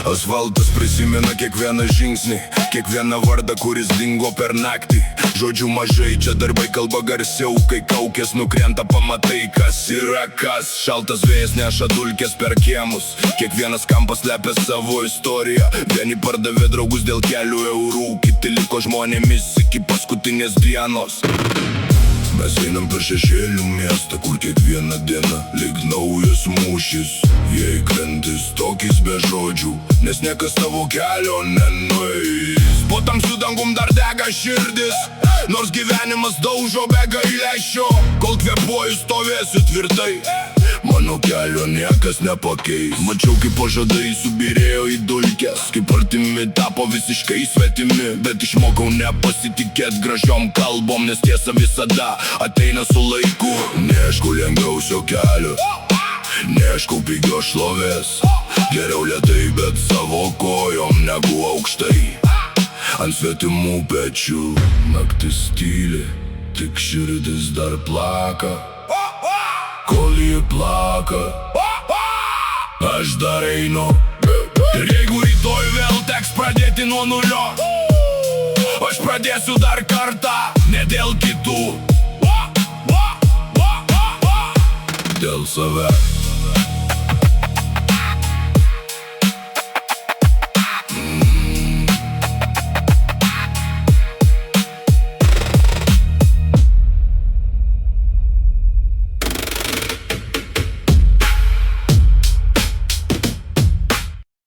Asfaltas prisimena kiekvieną žingsnį, kiekvieną vardą, kuris dingo per naktį. Žodžių mažai, čia darbai kalba garsiau, kai kaukės nukrenta, pamatai, kas yra kas. Šaltas vėjas neša dulkes per kiemus, kiekvienas kampas slepia savo istoriją. Vieni pardavė draugus dėl kelių eurų, kiti liko žmonėmis iki paskutinės dienos. Mes einam per šešėlių miestą, kur kiekviena diena lyg naujas mūšis. Jei krendis tokiais be žodžių, nes niekas tavo kelio nenueis. Po tamsiu dangum dar dega širdis, nors gyvenimas daužo be gailesčio. Kol kvėpuoju stovėsiu tvirtai, mano kelio niekas nepakeis. Mačiau, kaip pažadai subyrėjo į dulkes, kaip artimi tapo visiškai svetimi. Bet išmokau nepasitikėt gražiom kalbom, nes tiesa visada ateina su laiku. Neieškau lengviausio kelio, neieškau pigios šlovės. Geriau lėtai, bet savo kojom, negu aukštai ant svetimų pečių. Naktis tyli, tik širdis dar plaka. Kol ji plaka, aš dar einu. Ir jeigu rytoj vėl teks pradėti nuo nulio, aš pradėsiu dar kartą, ne dėl kitų, dėl savęs.